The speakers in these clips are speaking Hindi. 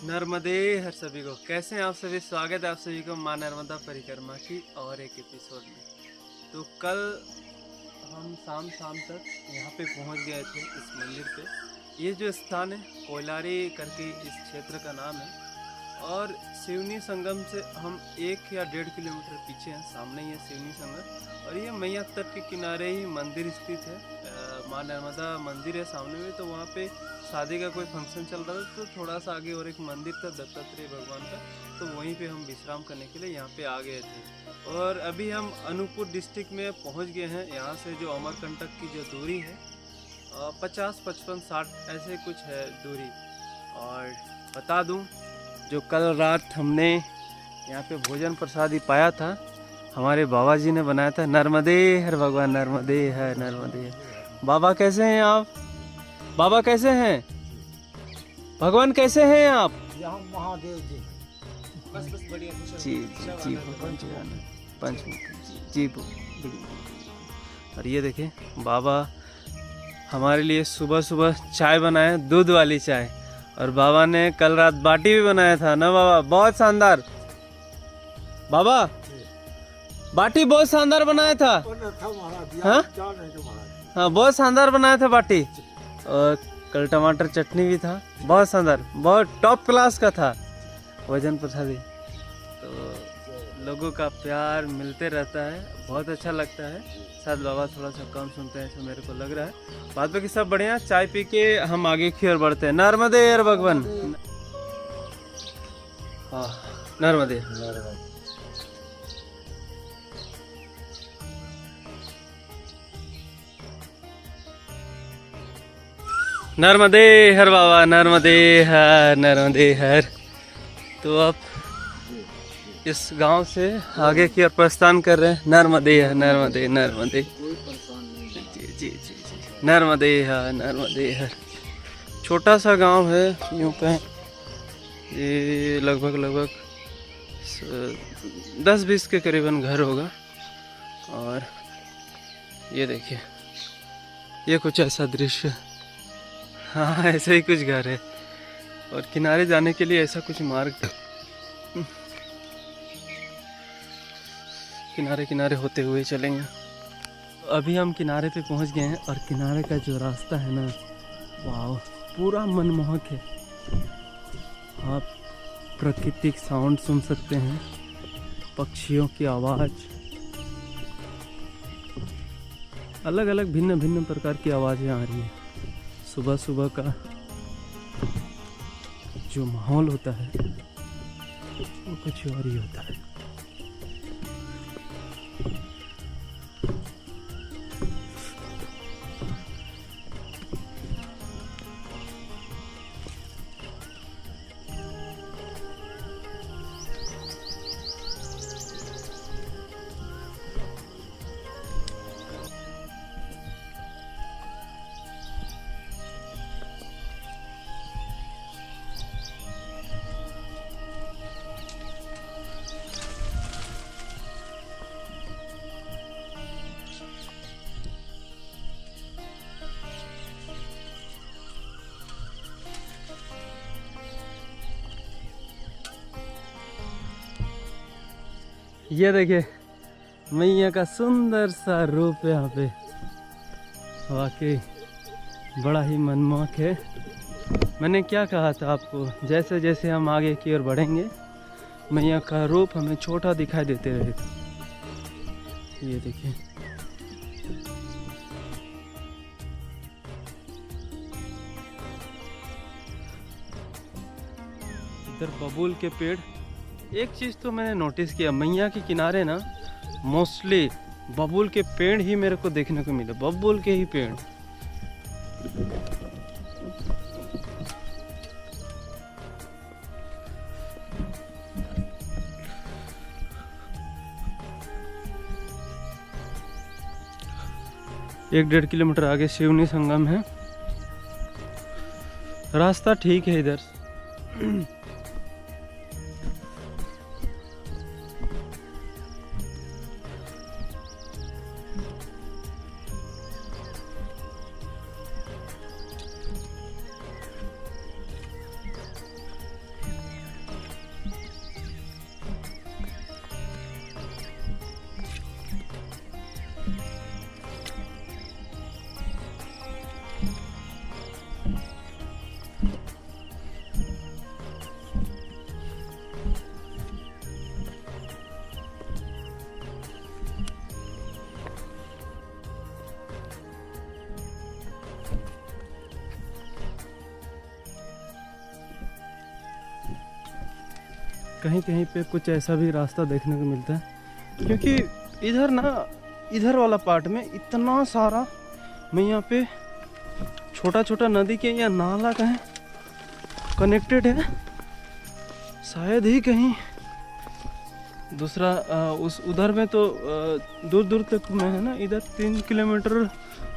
नर्मदे हर सभी को। कैसे हैं आप सभी? स्वागत है आप सभी को माँ नर्मदा परिक्रमा की और एक एपिसोड में। तो कल हम शाम तक यहाँ पे पहुँच गए थे इस मंदिर पे। ये जो स्थान है कोयलारी करके इस क्षेत्र का नाम है और सिवनी संगम से हम 1 या 1.5 किलोमीटर पीछे हैं। सामने ही है सिवनी संगम और ये मैया तट के किनारे ही मंदिर स्थित है। माँ नर्मदा मंदिर है सामने में। तो वहाँ पे शादी का कोई फंक्शन चल रहा था तो थोड़ा सा आगे और एक मंदिर था दत्तात्रेय भगवान का, तो वहीं पे हम विश्राम करने के लिए यहाँ पे आ गए थे। और अभी हम अनूपपुर डिस्ट्रिक्ट में पहुँच गए हैं। यहाँ से जो अमरकंटक की जो दूरी है 50, 55, 60 ऐसे कुछ है दूरी। और बता दूँ जो कल रात हमने यहाँ पे भोजन प्रसाद ही पाया था, हमारे बाबा जी ने बनाया था। नर्मदे हर भगवान, नर्मदे है, नर्मदे है। बाबा कैसे हैं आप? बाबा कैसे हैं? भगवान कैसे हैं आप? महादेव जी बस बढ़िया जी जी पंचमुखी जी और ये देखें बाबा हमारे लिए सुबह सुबह चाय बनाए, दूध वाली चाय। और बाबा ने कल रात बाटी भी बनाया था ना बाबा, बहुत शानदार। बाबा बाटी बहुत शानदार बनाया था। हाँ हाँ, बहुत शानदार बनाया था बाटी। और कल टमाटर चटनी भी था, बहुत शानदार, बहुत टॉप क्लास का था भोजन प्रसादी। तो लोगों का प्यार मिलते रहता है, बहुत अच्छा लगता है। शायद बाबा थोड़ा सा कम सुनते हैं ऐसा मेरे को लग रहा है। बाद बाकी सब बढ़िया। चाय पी के हम आगे की ओर बढ़ते हैं। नर्मदे हर भगवान। हाँ नर्मदे। नर्मदे हर बाबा, नर्मदे हर, नर्मदे हर। तो अब इस गांव से आगे की ओर प्रस्थान कर रहे हैं। नर्मदे हर, नर्मदे, नर्मदे जी जी जी जी, नर्मदे हर, नर्मदे हर। छोटा सा गांव है यूँ कहें। ये लगभग 10-20 के करीबन घर होगा। और ये देखिए ये कुछ ऐसा दृश्य, हाँ ऐसे ही कुछ घर है। और किनारे जाने के लिए ऐसा कुछ मार्ग किनारे होते हुए चलेंगे। अभी हम किनारे पे पहुंच गए हैं और किनारे का जो रास्ता है ना, वाह पूरा मनमोहक है। आप प्राकृतिक साउंड सुन सकते हैं, पक्षियों की आवाज़, अलग अलग भिन्न प्रकार की आवाज़ें आ रही हैं। सुबह सुबह का जो माहौल होता है वो कुछ और ही होता है। ये देखिए मैया का सुंदर सा रूप यहाँ पे, वाकई बड़ा ही मनमोहक है। मैंने क्या कहा था आपको, जैसे जैसे हम आगे की ओर बढ़ेंगे मैया का रूप हमें छोटा दिखाई देते रहेगा। ये देखिए इधर बबूल के पेड़। एक चीज़ तो मैंने नोटिस किया, मैया के किनारे ना मोस्टली बबूल के पेड़ ही मेरे को देखने को मिले, बबूल के ही पेड़। एक 1.5 किलोमीटर आगे सिवनी संगम है। रास्ता ठीक है इधर। कहीं कहीं पे कुछ ऐसा भी रास्ता देखने को मिलता है, क्योंकि इधर ना, इधर वाला पार्ट में इतना सारा मैं यहाँ पे छोटा छोटा नदी के या नाला कहीं कनेक्टेड है, शायद ही कहीं दूसरा उस उधर में तो दूर दूर तक में है ना, इधर 3 किलोमीटर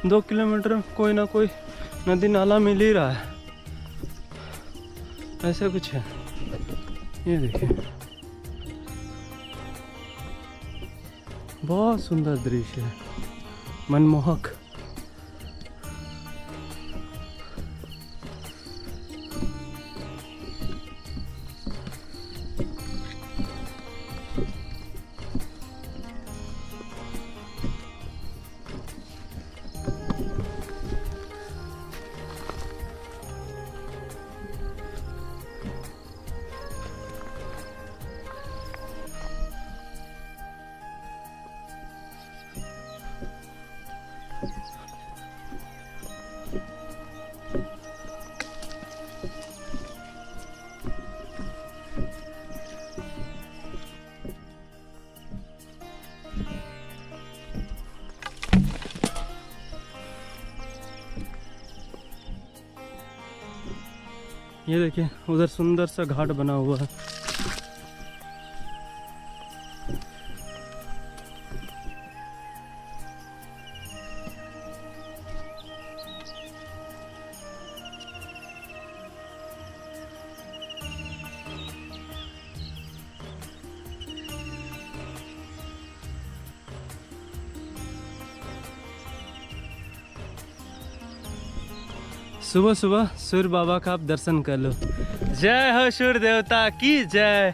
2 किलोमीटर कोई ना कोई नदी नाला मिल ही रहा है, ऐसा कुछ है। ये देखिए बहुत सुंदर दृश्य है, मनमोहक। ये देखिए उधर सुंदर सा घाट बना हुआ है। सुबह सुबह सूर्य बाबा का आप दर्शन कर लो। जय हो सूर्य देवता की जय।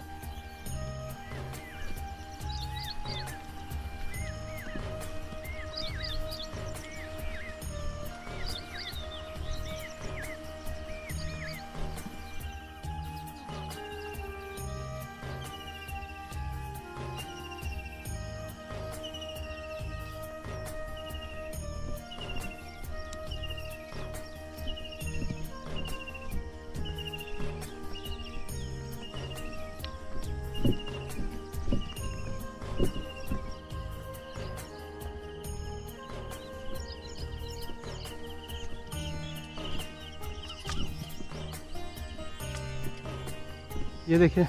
ये देखिए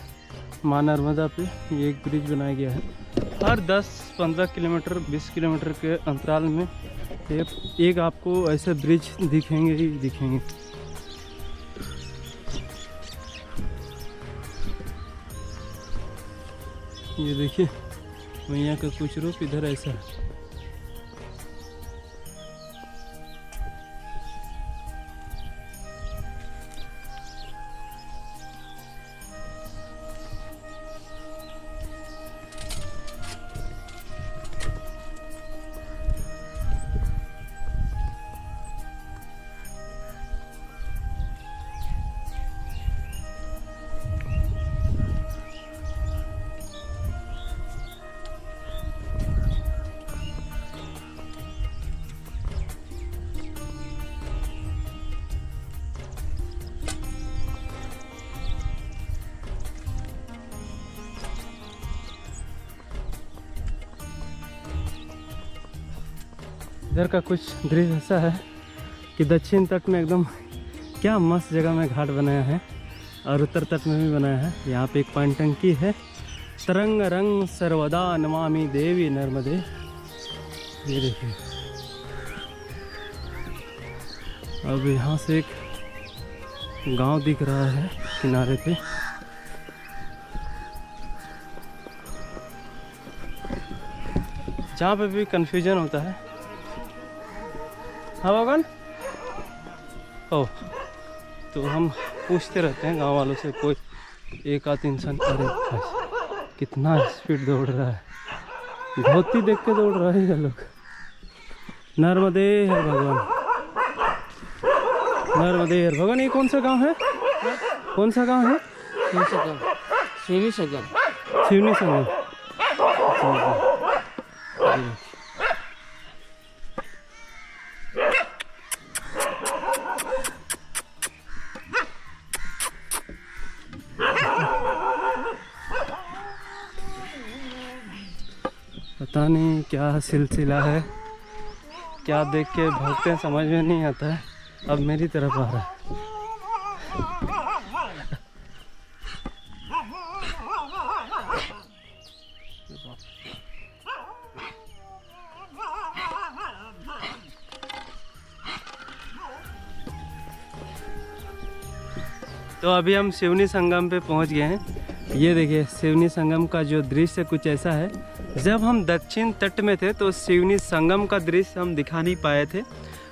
माँ नर्मदा पे ये एक ब्रिज बनाया गया है। हर 10-15 किलोमीटर 20 किलोमीटर के अंतराल में एक आपको ऐसे ब्रिज दिखेंगे ही दिखेंगे। ये देखिए मैया का कुछ रूप इधर ऐसा है। इधर का कुछ दृश्य ऐसा है कि दक्षिण तट में एकदम क्या मस्त जगह में घाट बनाया है और उत्तर तट में भी बनाया है। यहाँ पे एक पानी टंकी है। तरंग रंग सर्वदा नमामि देवी नर्मदे। ये देखिए अब यहाँ से एक गांव दिख रहा है किनारे पे। जहाँ पे भी कंफ्यूजन होता है। हाँ भगवान ओ, तो हम पूछते रहते हैं गांव वालों से, कोई एक आध इंसान, अरे भाई कितना स्पीड दौड़ रहा है, धोती देख के दौड़ रहा है ये लोग। नर्मदे हर भगवान, नर्मदे हर भगवान। ये कौन सा गांव है? कौन सा गांव है? सिवनी सगन। सिवनी सगन। पता नहीं क्या सिलसिला है, क्या देख के भौंकते हैं समझ में नहीं आता है। अब मेरी तरफ आ रहा है। तो अभी हम सिवनी संगम पे पहुंच गए हैं। ये देखिए सिवनी संगम का जो दृश्य कुछ ऐसा है। जब हम दक्षिण तट में थे तो सिवनी संगम का दृश्य हम दिखा नहीं पाए थे।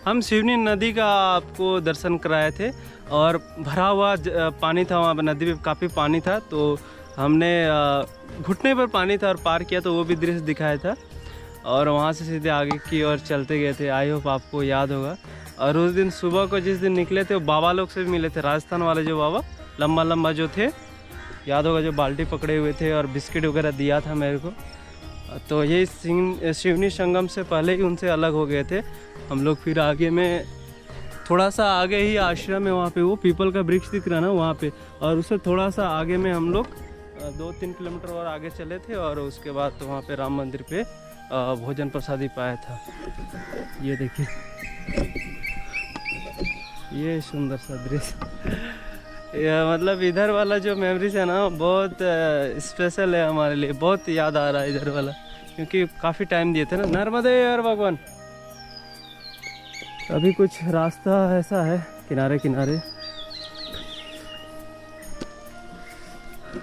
हम सिवनी नदी का आपको दर्शन कराए थे और भरा हुआ पानी था, वहाँ नदी में काफ़ी पानी था, तो हमने घुटने पर पानी था और पार किया, तो वो भी दृश्य दिखाया था। और वहाँ से सीधे आगे की ओर चलते गए थे। आई होप आपको याद होगा। और उस दिन सुबह को जिस दिन निकले थे वो बाबा लोग से भी मिले थे, राजस्थान वाले जो बाबा लंबा लंबा जो थे, याद होगा, जो बाल्टी पकड़े हुए थे और बिस्किट वगैरह दिया था मेरे को। तो ये सिवनी संगम से पहले ही उनसे अलग हो गए थे हम लोग। फिर आगे में थोड़ा सा आगे ही आश्रम है, वहाँ पे वो पीपल का वृक्ष दिख रहा है ना वहाँ पे, और उससे थोड़ा सा आगे में हम लोग 2-3 किलोमीटर और आगे चले थे। और उसके बाद तो वहाँ पे राम मंदिर पे भोजन प्रसादी पाया था। ये देखिए ये सुंदर सा दृश्य। मतलब इधर वाला जो मेमोरीज है ना बहुत स्पेशल है हमारे लिए, बहुत याद आ रहा है इधर वाला, क्योंकि काफ़ी टाइम दिए थे ना। नर्मदे यार भगवान। अभी कुछ रास्ता ऐसा है किनारे किनारे।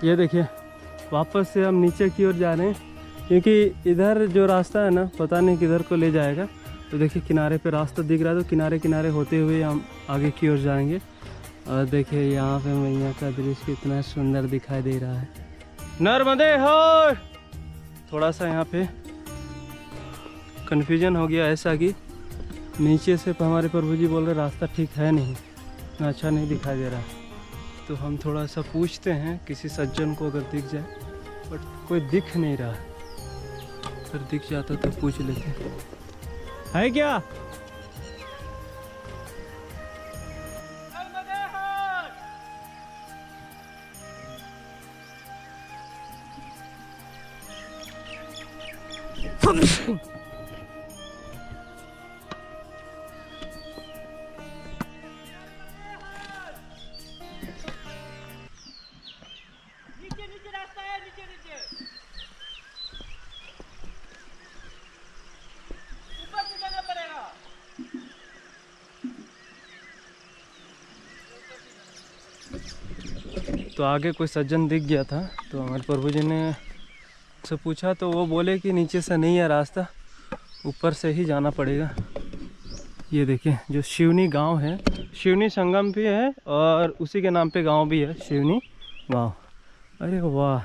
ये देखिए वापस से हम नीचे की ओर जा रहे हैं, क्योंकि इधर जो रास्ता है ना पता नहीं किधर को ले जाएगा। तो देखिए किनारे पे रास्ता दिख रहा है, तो किनारे किनारे होते हुए हम आगे की ओर जाएंगे। और देखिए यहाँ पे मैया का दृश्य कितना सुंदर दिखाई दे रहा है। नर्मदे हो। थोड़ा सा यहाँ पे कन्फ्यूजन हो गया ऐसा कि नीचे से हमारे प्रभु जी बोल रहे रास्ता ठीक है नहीं, इतना अच्छा नहीं दिखाई दे रहा। तो हम थोड़ा सा पूछते हैं किसी सज्जन को अगर दिख जाए, बट कोई दिख नहीं रहा। अगर दिख जाता तो पूछ लेते है क्या। तो आगे कोई सज्जन दिख गया था, तो हमारे प्रभु जी ने से पूछा, तो वो बोले कि नीचे से नहीं है रास्ता, ऊपर से ही जाना पड़ेगा। ये देखिए जो सिवनी गांव है, सिवनी संगम भी है और उसी के नाम पे गांव भी है, सिवनी गांव। अरे वाह,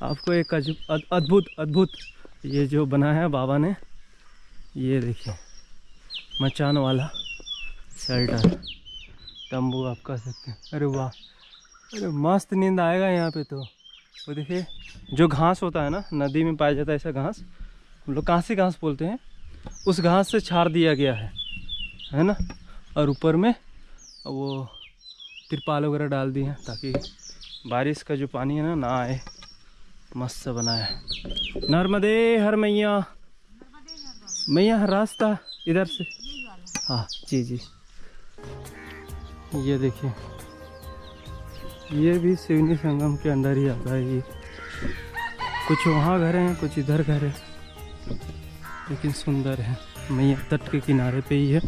आपको एक अद्भुत ये जो बना है बाबा ने, ये देखिए मचान वाला शेल्टर, तंबू आप कह सकते हैं। अरे वाह, अरे मस्त नींद आएगा यहाँ पे। तो वो देखिए जो घास होता है ना नदी में पाया जाता है, ऐसा घास हम लोग कांसी घास बोलते हैं, उस घास से छाड़ दिया गया है ना। और ऊपर में वो तिरपाल वगैरह डाल दिए हैं ताकि बारिश का जो पानी है ना आए। मस्त से बनाया है। नर्मदे हर मैया, मैया रास्ता इधर से, हाँ जी जी। ये देखिए ये भी सिवनी संगम के अंदर ही आता है। ये कुछ वहाँ घर हैं, कुछ इधर घर है, लेकिन सुंदर है। मैया तट के किनारे पे ही है।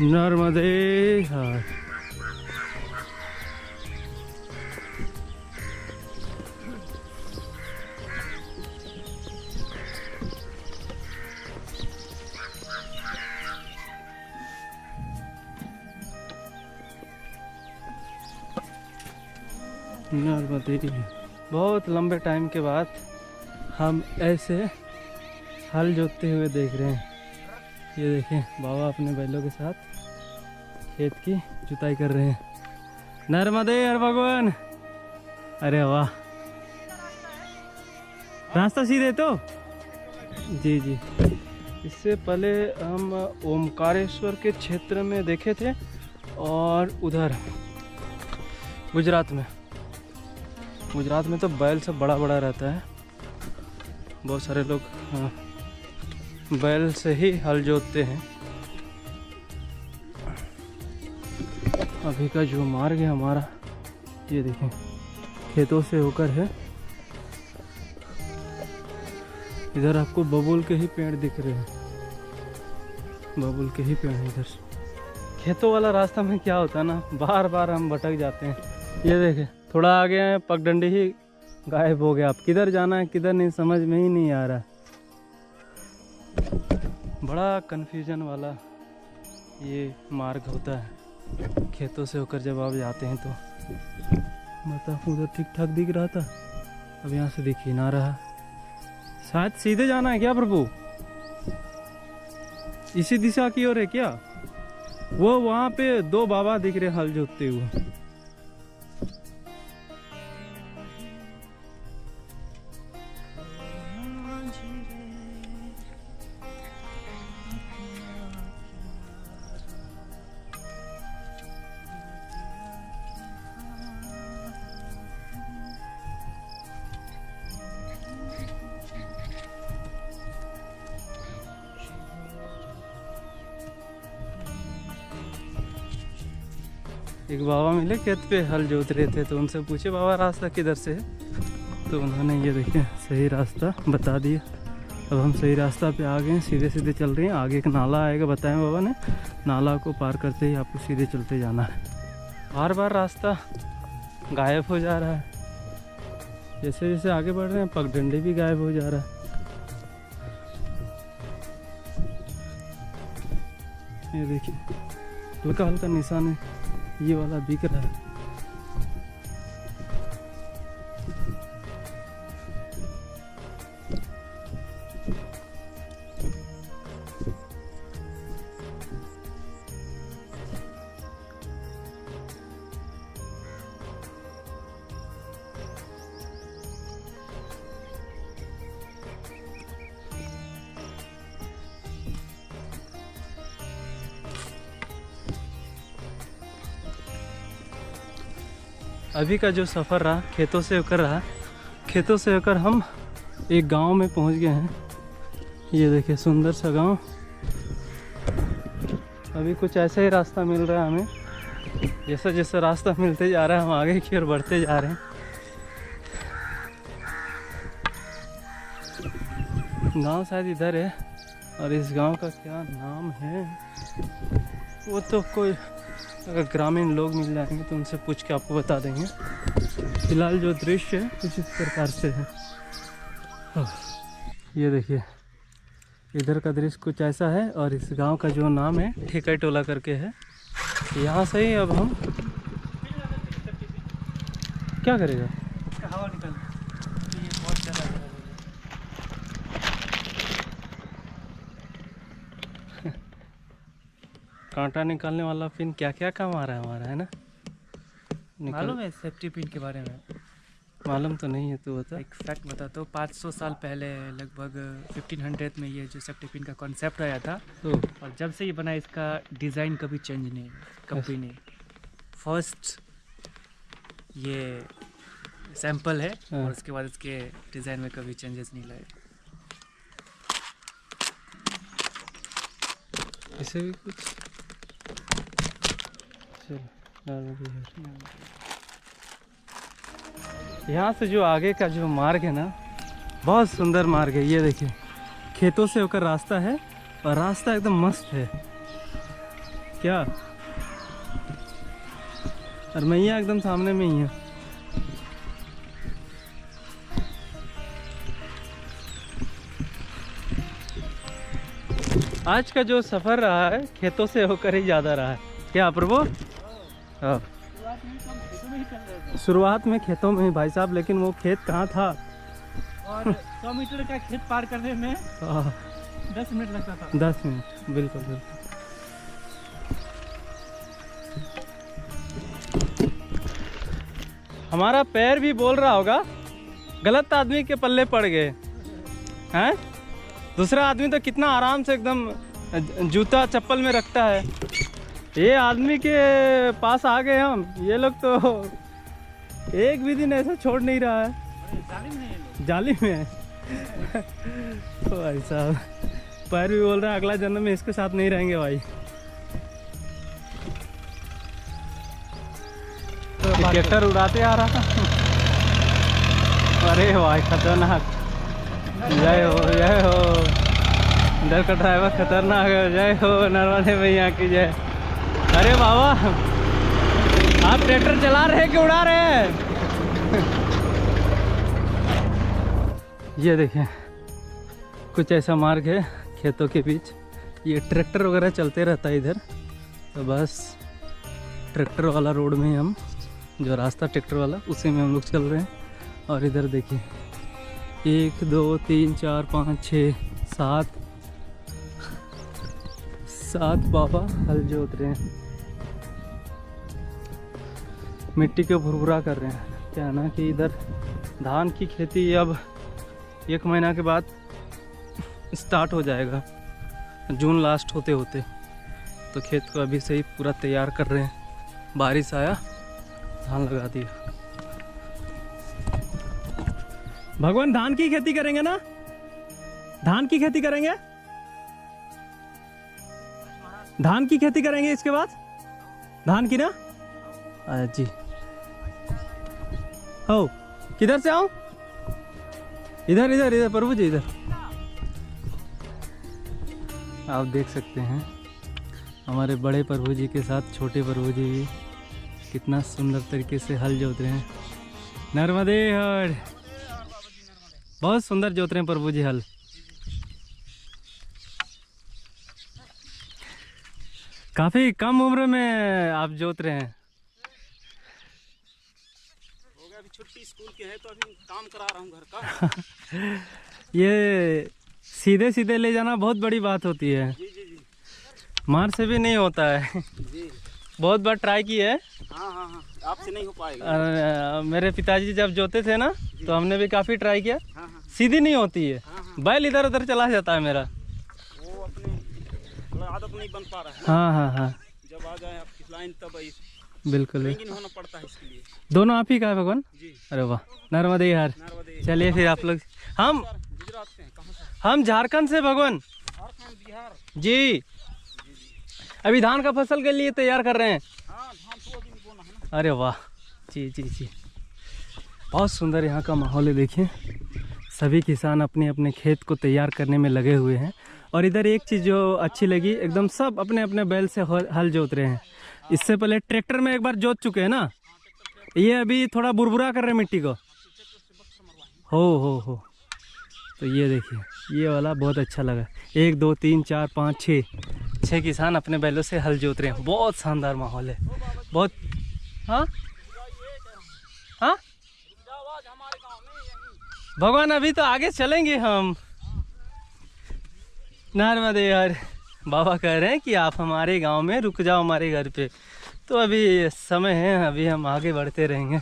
नर्मदे हर। नर्मदे। बहुत लंबे टाइम के बाद हम ऐसे हल जोतते हुए देख रहे हैं। ये देखें बाबा अपने बैलों के साथ खेत की जुताई कर रहे हैं। नर्मदे हर भगवान। अरे वाह, रास्ता सीधे तो जी जी। इससे पहले हम ओमकारेश्वर के क्षेत्र में देखे थे, और उधर गुजरात में तो बैल सब बड़ा बड़ा रहता है। बहुत सारे लोग बैल से ही हल जोतते हैं। अभी का जो मार्ग है हमारा, ये देखें, खेतों से होकर है। इधर आपको बबूल के ही पेड़ दिख रहे हैं, बबूल के ही पेड़ हैं इधर। खेतों वाला रास्ता में क्या होता है ना, बार बार हम भटक जाते हैं। ये देखें, थोड़ा आगे हैं, पगडंडी ही गायब हो गया। अब किधर जाना है किधर नहीं समझ में ही नहीं आ रहा। बड़ा कन्फ्यूजन वाला ये मार्ग होता है खेतों से होकर जब आप जाते हैं तो। मतलब उधर ठीक ठाक दिख रहा था, अब यहाँ से दिख ही ना रहा। शायद सीधे जाना है क्या प्रभु? इसी दिशा की ओर है क्या? वो वहाँ पे दो बाबा दिख रहे हल जोतते हुए। एक बाबा मिले खेत पे हल जोत रहे थे, तो उनसे पूछे बाबा रास्ता किधर से है, तो उन्होंने ये देखें सही रास्ता बता दिया। अब हम सही रास्ता पे आ गए, सीधे सीधे चल रहे हैं। आगे एक नाला आएगा बताएं बाबा ने, नाला को पार करते ही आपको सीधे चलते जाना है। बार बार रास्ता गायब हो जा रहा है, जैसे जैसे आगे बढ़ रहे हैं पगडंडी भी गायब हो जा रहा है। ये देखिए हल्का हल्का निशान है, ये वाला दिख रहा है। अभी का जो सफ़र रहा खेतों से होकर हम एक गांव में पहुंच गए हैं। ये देखिए सुंदर सा गांव। अभी कुछ ऐसा ही रास्ता मिल रहा है हमें, जैसा जैसा रास्ता मिलते जा रहा है हम आगे की ओर बढ़ते जा रहे हैं। गांव शायद इधर है, और इस गांव का क्या नाम है वो तो कोई अगर ग्रामीण लोग मिल जाएंगे तो उनसे पूछ के आपको बता देंगे। फिलहाल जो दृश्य है कुछ इस प्रकार से है। ये देखिए इधर का दृश्य कुछ ऐसा है, और इस गांव का जो नाम है ठेका टोला करके है। यहाँ से ही अब हम क्या करेगा, हवा निकल बहुत ज़्यादा कांटा निकालने वाला पिन क्या क्या काम आ रहा है हमारा, है ना? मालूम है सेफ्टी पिन के बारे में? मालूम तो नहीं है, तो बता। एक फैक्ट बताता हूँ। 500 साल पहले लगभग 1500 में ये जो सेफ्टी पिन का कॉन्सेप्ट आया था, और जब से ये बना इसका डिज़ाइन कभी चेंज नहीं, कभी नहीं। फर्स्ट ये सैंपल है, और उसके बाद इसके डिज़ाइन में कभी चेंजेस नहीं लाए। इसे भी कुछ यहाँ से जो आगे का जो मार्ग है ना, बहुत सुंदर मार्ग है। ये देखिए खेतों से होकर रास्ता है, और रास्ता एकदम मस्त है क्या, और मैया एकदम सामने में ही है। आज का जो सफ़र रहा है खेतों से होकर ही ज़्यादा रहा है क्या प्रभु? हाँ, शुरुआत में खेतों में ही भाई साहब, लेकिन वो खेत कहाँ था, और 100 मीटर का खेत पार करने में 10 मिनट लगता था। 10 मिनट, बिल्कुल बिल्कुल। हमारा पैर भी बोल रहा होगा गलत आदमी के पल्ले पड़ गए हैं। दूसरा आदमी तो कितना आराम से एकदम जूता चप्पल में रखता है, ये आदमी के पास आ गए हम। ये लोग तो एक भी दिन ऐसा छोड़ नहीं रहा है। जाली में है। तो भाई साहब पैर भी बोल रहा है अगला जन्म में इसके साथ नहीं रहेंगे भाई। ट्रैक्टर उड़ाते आ रहा था। अरे भाई खतरनाक। जय हो जय हो। इधर का ड्राइवर खतरनाक है। जय हो नर्मदे मैया की जय। अरे बाबा आप ट्रैक्टर चला रहे हैं कि उड़ा रहे हैं? ये देखें कुछ ऐसा मार्ग है खेतों के बीच। ये ट्रैक्टर वगैरह चलते रहता है इधर। तो बस ट्रैक्टर वाला रोड में हम, जो रास्ता ट्रैक्टर वाला उसी में हम लोग चल रहे हैं। और इधर देखिए 1 2 3 4 5 6 7 बाबा हल जोत रहे हैं। मिट्टी को भुरभुरा कर रहे हैं। क्या ना कि इधर धान की खेती अब 1 महीना के बाद स्टार्ट हो जाएगा, जून लास्ट होते होते। तो खेत को अभी से ही पूरा तैयार कर रहे हैं। बारिश आया धान लगा दिया। भगवान धान की खेती करेंगे ना? धान की खेती करेंगे? धान की खेती करेंगे इसके बाद? धान की ना? जी। हो किधर से आऊं? इधर इधर इधर प्रभु जी इधर। आप देख सकते हैं हमारे बड़े प्रभु जी के साथ छोटे प्रभु जी भी कितना सुंदर तरीके से हल जोत रहे हैं। नर्मदे हर। बहुत सुंदर जोत रहे हैं प्रभु जी हल। काफी कम उम्र में आप जोत रहे हैं। हो गया अभी छुट्टी स्कूल के है तो अभी काम करा रहा हूँ घर का। ये सीधे सीधे ले जाना बहुत बड़ी बात होती है। जी जी जी। मार से भी नहीं होता है। जी बहुत बार ट्राई की है। हाँ हाँ हाँ, आपसे नहीं हो पाएगा। और मेरे पिताजी जब जोते थे ना तो हमने भी काफ़ी ट्राई किया। हाँ हाँ सीधी नहीं होती है। हाँ हाँ। बैल इधर उधर चला जाता है मेरा। वो अपने थोड़ा आदत नहीं बन पा रहा है। हाँ हाँ हाँ जब आ जाए आपकी लाइन तब बिल्कुल। ट्रेनिंग होना पड़ता है इसके लिए। दोनों आप ही का है भगवान? जी। अरे वाह नर्मदे यार। नर्मदे। चलिए फिर आप लोग। हम गुजरात से हैं, कहाँ से? हम झारखंड से भगवान झारखंड बिहार। जी। अभी धान का फसल के लिए तैयार कर रहे हैं। हाँ धान तो अभी बोना है ना। अरे वाह जी जी जी। बहुत सुंदर यहाँ का माहौल है। देखिए सभी किसान अपने अपने खेत को तैयार करने में लगे हुए हैं। और इधर एक चीज़ जो अच्छी लगी, एकदम सब अपने अपने बैल से हल जोत रहे हैं। इससे पहले ट्रैक्टर में एक बार जोत चुके हैं ना, ये अभी थोड़ा बुरबुरा कर रहे हैं मिट्टी को। हो तो ये देखिए ये वाला बहुत अच्छा लगा। 1 2 3 4 5 6 किसान अपने बैलों से हल जोत रहे हैं। बहुत शानदार माहौल है। बहुत। हाँ हाँ भगवान अभी तो आगे चलेंगे हम। नर्मदे यार। बाबा कह रहे हैं कि आप हमारे गांव में रुक जाओ हमारे घर पे। तो अभी समय है, अभी हम आगे बढ़ते रहेंगे।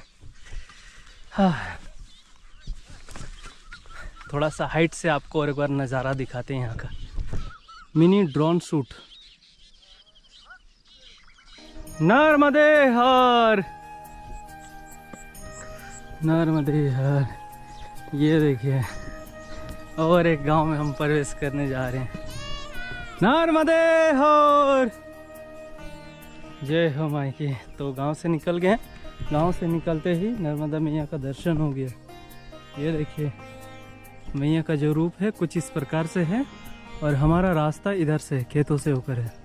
हाँ थोड़ा सा हाइट से आपको और एक बार नज़ारा दिखाते हैं यहाँ का। Mini drone shoot. नर्मदे हर। नर्मदे हर। ये देखिए और एक गांव में हम प्रवेश करने जा रहे हैं। नर्मदे हर। जय हो माई की। तो गांव से निकल गए। गांव से निकलते ही नर्मदा मैया का दर्शन हो गया। ये देखिए मैया का जो रूप है कुछ इस प्रकार से है। और हमारा रास्ता इधर से खेतों से होकर है।